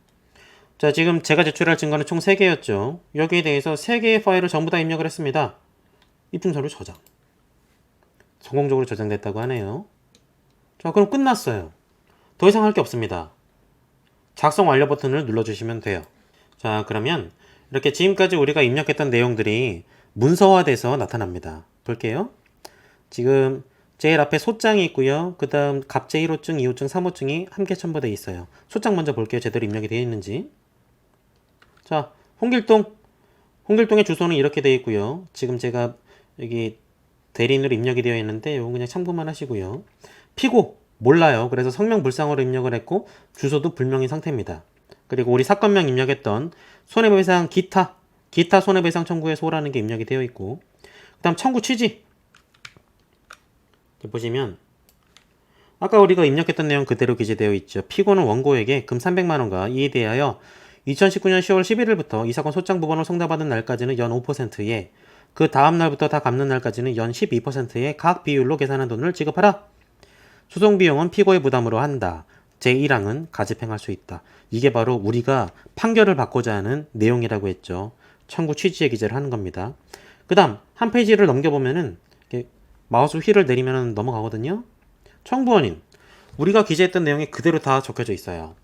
자, 지금 제가 제출할 증거는 총 3개였죠. 여기에 대해서 3개의 파일을 전부 다 입력을 했습니다. 입증서류 저장. 성공적으로 저장됐다고 하네요. 자, 그럼 끝났어요. 더 이상 할 게 없습니다. 작성 완료 버튼을 눌러주시면 돼요. 자, 그러면 이렇게 지금까지 우리가 입력했던 내용들이 문서화돼서 나타납니다. 볼게요. 지금 제일 앞에 소장이 있고요. 그 다음 갑재 1호증, 2호증, 3호증이 함께 첨부되어 있어요. 소장 먼저 볼게요. 제대로 입력이 되어 있는지. 자, 홍길동의 주소는 이렇게 되어 있고요. 지금 제가 여기 대리인으로 입력이 되어 있는데 이건 그냥 참고만 하시고요. 피고 몰라요. 그래서 성명불상으로 입력을 했고 주소도 불명인 상태입니다. 그리고 우리 사건명 입력했던 손해배상 기타 손해배상 청구에 소라는 게 입력이 되어 있고, 그 다음 청구 취지 보시면 아까 우리가 입력했던 내용 그대로 기재되어 있죠. 피고는 원고에게 금 300만원과 이에 대하여 2019년 10월 11일부터 이 사건 소장 부번을 송달받은 날까지는 연 5%에, 그 다음 날부터 다 갚는 날까지는 연 12%의 각 비율로 계산한 돈을 지급하라. 소송 비용은 피고의 부담으로 한다. 제1항은 가집행할 수 있다. 이게 바로 우리가 판결을 받고자 하는 내용이라고 했죠. 청구 취지에 기재를 하는 겁니다. 그 다음 한 페이지를 넘겨보면은 이렇게 마우스 휠을 내리면 넘어가거든요. 청부원인, 우리가 기재했던 내용이 그대로 다 적혀져 있어요.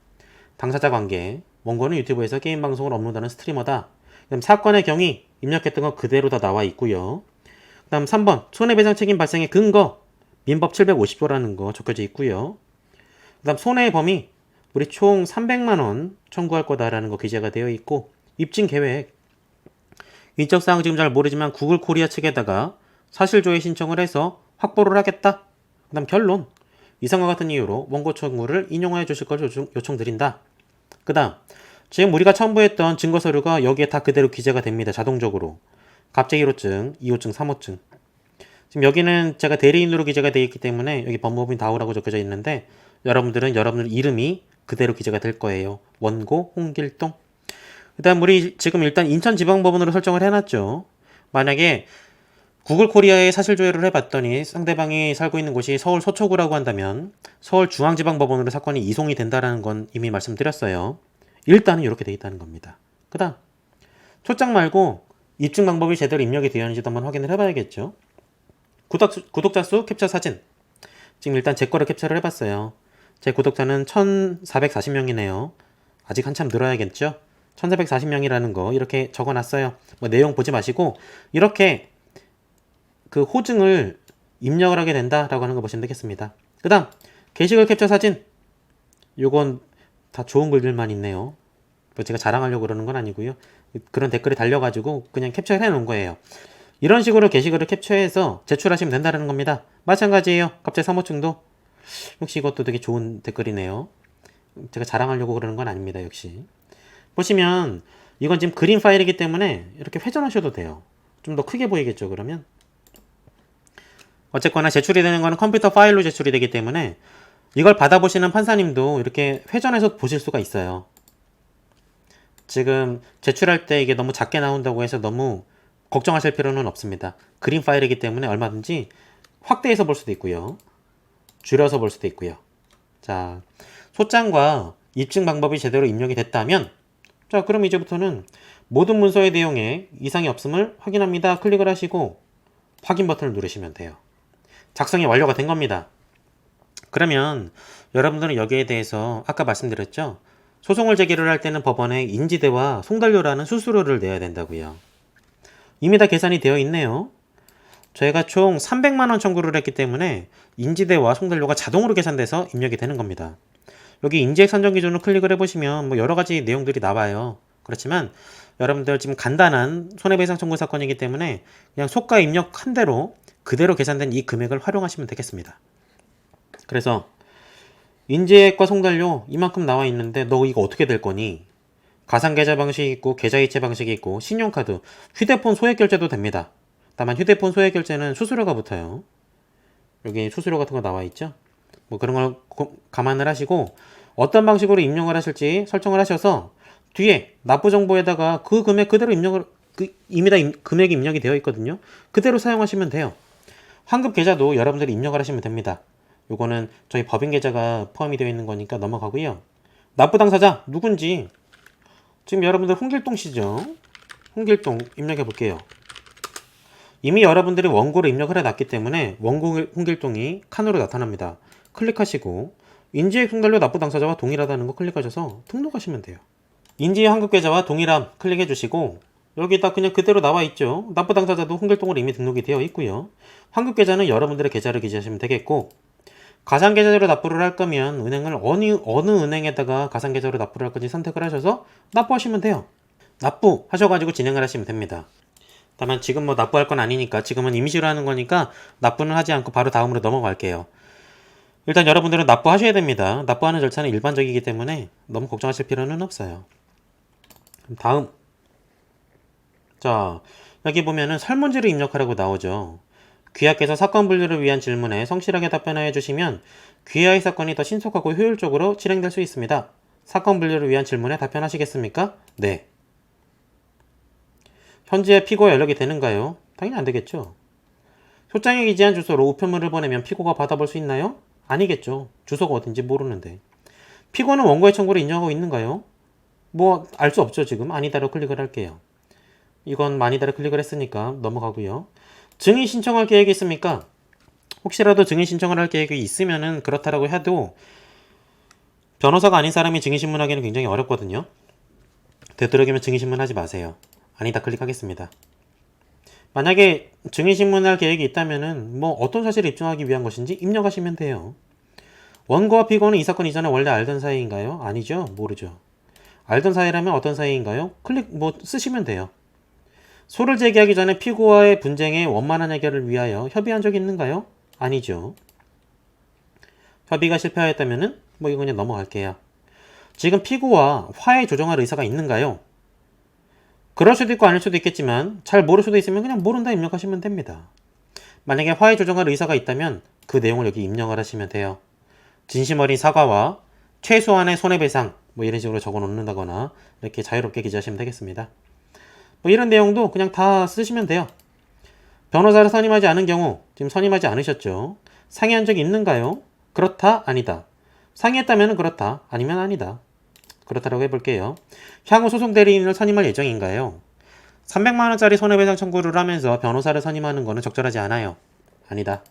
당사자 관계, 원고는 유튜브에서 게임 방송을 업로드하는 스트리머다. 그럼 사건의 경위 입력했던 건 그대로 다 나와 있고요. 다음 3번 손해배상 책임 발생의 근거 민법 750조라는 거 적혀져 있고요. 그 다음 손해의 범위 우리 총 300만원 청구할 거다라는 거 기재가 되어 있고 입증 계획 인적사항 지금 잘 모르지만 구글 코리아 측에다가 사실조회 신청을 해서 확보를 하겠다. 그 다음 결론 이상과 같은 이유로 원고 청구를 인용하여 주실 걸 요청드린다. 그 다음 지금 우리가 첨부했던 증거서류가 여기에 다 그대로 기재가 됩니다. 자동적으로 갑자기 1호증, 2호증, 3호증 지금 여기는 제가 대리인으로 기재가 되어 있기 때문에 여기 법무법인 다우라고 적혀져 있는데 여러분들은 여러분들 이름이 그대로 기재가 될 거예요. 원고 홍길동. 그 다음 우리 지금 일단 인천지방법원으로 설정을 해놨죠. 만약에 구글 코리아에 사실조회를 해봤더니 상대방이 살고 있는 곳이 서울 서초구라고 한다면 서울중앙지방법원으로 사건이 이송이 된다는 건 이미 말씀드렸어요. 일단은 이렇게 돼 있다는 겁니다. 그 다음 초장 말고 입증 방법이 제대로 입력이 되어 있는지도 한번 확인을 해봐야겠죠. 구독자 수 캡처 사진 지금 일단 제 거를 캡처를 해봤어요. 제 구독자는 1440명이네요. 아직 한참 늘어야겠죠. 1440명이라는 거 이렇게 적어놨어요. 뭐 내용 보지 마시고 이렇게 그 호증을 입력을 하게 된다라고 하는 거 보시면 되겠습니다. 그 다음 게시글 캡처 사진 요건 다 좋은 글들만 있네요. 뭐 제가 자랑하려고 그러는 건 아니고요. 그런 댓글이 달려가지고 그냥 캡처를 해놓은 거예요. 이런 식으로 게시글을 캡처해서 제출하시면 된다는 겁니다. 마찬가지예요. 갑자기 3호증도 역시 이것도 되게 좋은 댓글이네요. 제가 자랑하려고 그러는 건 아닙니다. 역시 보시면 이건 지금 그림 파일이기 때문에 이렇게 회전하셔도 돼요. 좀 더 크게 보이겠죠. 그러면 어쨌거나 제출이 되는 거는 컴퓨터 파일로 제출이 되기 때문에 이걸 받아보시는 판사님도 이렇게 회전해서 보실 수가 있어요. 지금 제출할 때 이게 너무 작게 나온다고 해서 너무 걱정하실 필요는 없습니다. 그림 파일이기 때문에 얼마든지 확대해서 볼 수도 있고요. 줄여서 볼 수도 있고요. 자, 소장과 입증 방법이 제대로 입력이 됐다면 자, 그럼 이제부터는 모든 문서의 내용에 이상이 없음을 확인합니다. 클릭을 하시고 확인 버튼을 누르시면 돼요. 작성이 완료가 된 겁니다. 그러면 여러분들은 여기에 대해서 아까 말씀드렸죠? 소송을 제기를 할 때는 법원에 인지대와 송달료라는 수수료를 내야 된다고요. 이미 다 계산이 되어 있네요. 저희가 총 300만원 청구를 했기 때문에 인지대와 송달료가 자동으로 계산돼서 입력이 되는 겁니다. 여기 인지액 산정 기준을 클릭을 해보시면 뭐 여러가지 내용들이 나와요. 그렇지만 여러분들 지금 간단한 손해배상 청구 사건이기 때문에 그냥 속가 입력한 대로 그대로 계산된 이 금액을 활용하시면 되겠습니다. 그래서 인지액과 송달료 이만큼 나와 있는데 너 이거 어떻게 될 거니? 가상계좌 방식이 있고 계좌이체 방식이 있고 신용카드, 휴대폰 소액결제도 됩니다. 다만 휴대폰 소액결제는 수수료가 붙어요. 여기 수수료 같은 거 나와 있죠? 뭐 그런 걸 감안을 하시고 어떤 방식으로 입력을 하실지 설정을 하셔서 뒤에 납부 정보에다가 그 금액 그대로 입력을 이미 다 금액이 입력이 되어 있거든요. 그대로 사용하시면 돼요. 환급 계좌도 여러분들이 입력을 하시면 됩니다. 요거는 저희 법인 계좌가 포함이 되어 있는 거니까 넘어가고요. 납부 당사자 누군지 지금 여러분들 홍길동 씨죠. 홍길동 입력해 볼게요. 이미 여러분들이 원고를 입력을 해놨기 때문에 원고 홍길동이 칸으로 나타납니다. 클릭하시고 인지액 송달료 납부 당사자와 동일하다는 거 클릭하셔서 등록하시면 돼요. 인지의 환급계좌와 동일함 클릭해 주시고 여기다 그냥 그대로 나와 있죠. 납부 당사자도 홍길동으로 이미 등록이 되어 있고요. 환급계좌는 여러분들의 계좌를 기재하시면 되겠고 가상계좌로 납부를 할 거면 은행을 어느 은행에다가 가상계좌로 납부를 할 건지 선택을 하셔서 납부하시면 돼요. 납부하셔가지고 진행을 하시면 됩니다. 다만 지금 뭐 납부할 건 아니니까 지금은 임시로 하는 거니까 납부는 하지 않고 바로 다음으로 넘어갈게요. 일단 여러분들은 납부하셔야 됩니다. 납부하는 절차는 일반적이기 때문에 너무 걱정하실 필요는 없어요. 다음 자 여기 보면은 설문지를 입력하라고 나오죠. 귀하께서 사건 분류를 위한 질문에 성실하게 답변하여 주시면 귀하의 사건이 더 신속하고 효율적으로 진행될 수 있습니다. 사건 분류를 위한 질문에 답변하시겠습니까? 네. 현지에 피고가 연락이 되는가요? 당연히 안 되겠죠. 소장에 기재한 주소로 우편물을 보내면 피고가 받아볼 수 있나요? 아니겠죠. 주소가 어딘지 모르는데. 피고는 원고의 청구를 인정하고 있는가요? 뭐 알 수 없죠. 지금 아니다로 클릭을 할게요. 이건 아니다로 클릭을 했으니까 넘어가고요. 증인 신청할 계획이 있습니까? 혹시라도 증인 신청을 할 계획이 있으면은 그렇다라고 해도 변호사가 아닌 사람이 증인 신문하기는 굉장히 어렵거든요. 되도록이면 증인 신문하지 마세요. 아니다 클릭하겠습니다. 만약에 증인신문할 계획이 있다면은 뭐 어떤 사실을 입증하기 위한 것인지 입력하시면 돼요. 원고와 피고는 이 사건 이전에 원래 알던 사이인가요? 아니죠. 모르죠. 알던 사이라면 어떤 사이인가요? 클릭 뭐 쓰시면 돼요. 소를 제기하기 전에 피고와의 분쟁의 원만한 해결을 위하여 협의한 적이 있는가요? 아니죠. 협의가 실패하였다면은 뭐 이거 그냥 넘어갈게요. 지금 피고와 화해 조정할 의사가 있는가요? 그럴 수도 있고 아닐 수도 있겠지만 잘 모를 수도 있으면 그냥 모른다 입력하시면 됩니다. 만약에 화해 조정할 의사가 있다면 그 내용을 여기 입력을 하시면 돼요. 진심 어린 사과와 최소한의 손해배상 뭐 이런 식으로 적어 놓는다거나 이렇게 자유롭게 기재하시면 되겠습니다. 뭐 이런 내용도 그냥 다 쓰시면 돼요. 변호사를 선임하지 않은 경우 지금 선임하지 않으셨죠? 상의한 적이 있는가요? 그렇다 아니다. 상의했다면 그렇다 아니면 아니다. 그렇다라고 해볼게요. 향후 소송 대리인을 선임할 예정인가요? 300만원짜리 손해배상 청구를 하면서 변호사를 선임하는 것은 적절하지 않아요. 아니다.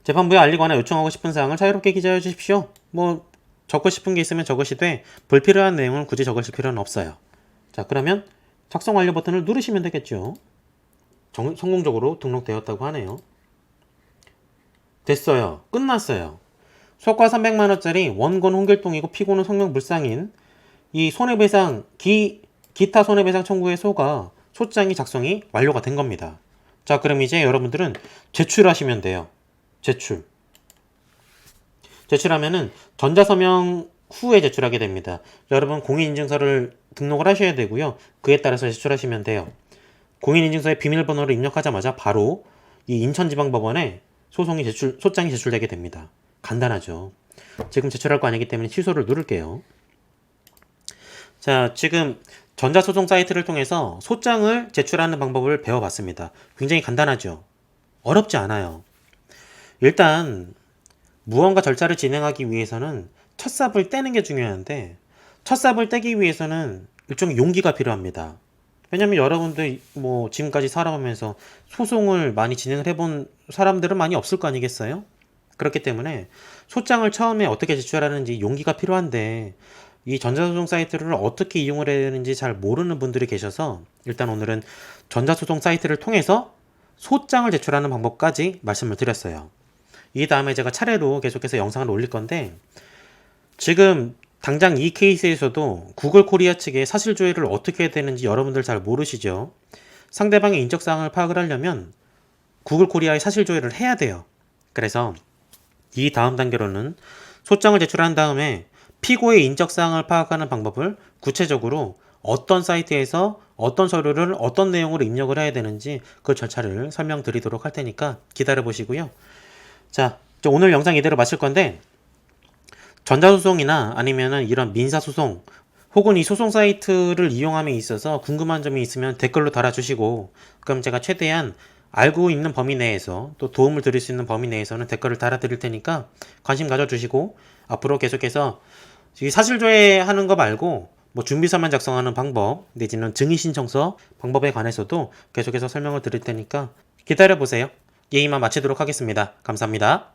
재판부에 알리거나 요청하고 싶은 사항을 자유롭게 기재해 주십시오. 뭐 적고 싶은 게 있으면 적으시되 불필요한 내용은 굳이 적으실 필요는 없어요. 자, 그러면 작성 완료 버튼을 누르시면 되겠죠. 성공적으로 등록되었다고 하네요. 됐어요. 끝났어요. 소가 300만원짜리 원고는 홍길동이고 피고는 성명불상인 이 손해배상 기타 손해배상 청구의 소가 소장이 작성이 완료가 된 겁니다. 자, 그럼 이제 여러분들은 제출하시면 돼요. 제출하면은 전자서명 후에 제출하게 됩니다. 여러분 공인인증서를 등록을 하셔야 되고요. 그에 따라서 제출하시면 돼요. 공인인증서에 비밀번호를 입력하자마자 바로 이 인천지방법원에 소장이 제출되게 됩니다. 간단하죠. 지금 제출할 거 아니기 때문에 취소를 누를게요. 자, 지금 전자소송 사이트를 통해서 소장을 제출하는 방법을 배워봤습니다. 굉장히 간단하죠. 어렵지 않아요. 일단 무언가 절차를 진행하기 위해서는 첫 삽을 떼는 게 중요한데 첫 삽을 떼기 위해서는 일종의 용기가 필요합니다. 왜냐면 여러분들 뭐 지금까지 살아오면서 소송을 많이 진행을 해본 사람들은 많이 없을 거 아니겠어요? 그렇기 때문에 소장을 처음에 어떻게 제출하는지 용기가 필요한데 이 전자소송 사이트를 어떻게 이용을 해야 되는지 잘 모르는 분들이 계셔서 일단 오늘은 전자소송 사이트를 통해서 소장을 제출하는 방법까지 말씀을 드렸어요. 이 다음에 제가 차례로 계속해서 영상을 올릴 건데 지금 당장 이 케이스에서도 구글 코리아 측의 사실조회를 어떻게 해야 되는지 여러분들 잘 모르시죠? 상대방의 인적사항을 파악을 하려면 구글 코리아의 사실조회를 해야 돼요. 그래서 이 다음 단계로는 소장을 제출한 다음에 피고의 인적사항을 파악하는 방법을 구체적으로 어떤 사이트에서 어떤 서류를 어떤 내용으로 입력을 해야 되는지 그 절차를 설명드리도록 할 테니까 기다려 보시고요. 자, 오늘 영상 이대로 마칠 건데 전자소송이나 아니면은 이런 민사소송 혹은 이 소송 사이트를 이용함에 있어서 궁금한 점이 있으면 댓글로 달아주시고 그럼 제가 최대한 알고 있는 범위 내에서 또 도움을 드릴 수 있는 범위 내에서는 댓글을 달아드릴 테니까 관심 가져주시고 앞으로 계속해서 사실조회하는 거 말고 뭐 준비서면 작성하는 방법 내지는 증의신청서 방법에 관해서도 계속해서 설명을 드릴 테니까 기다려보세요. 예, 이만 마치도록 하겠습니다. 감사합니다.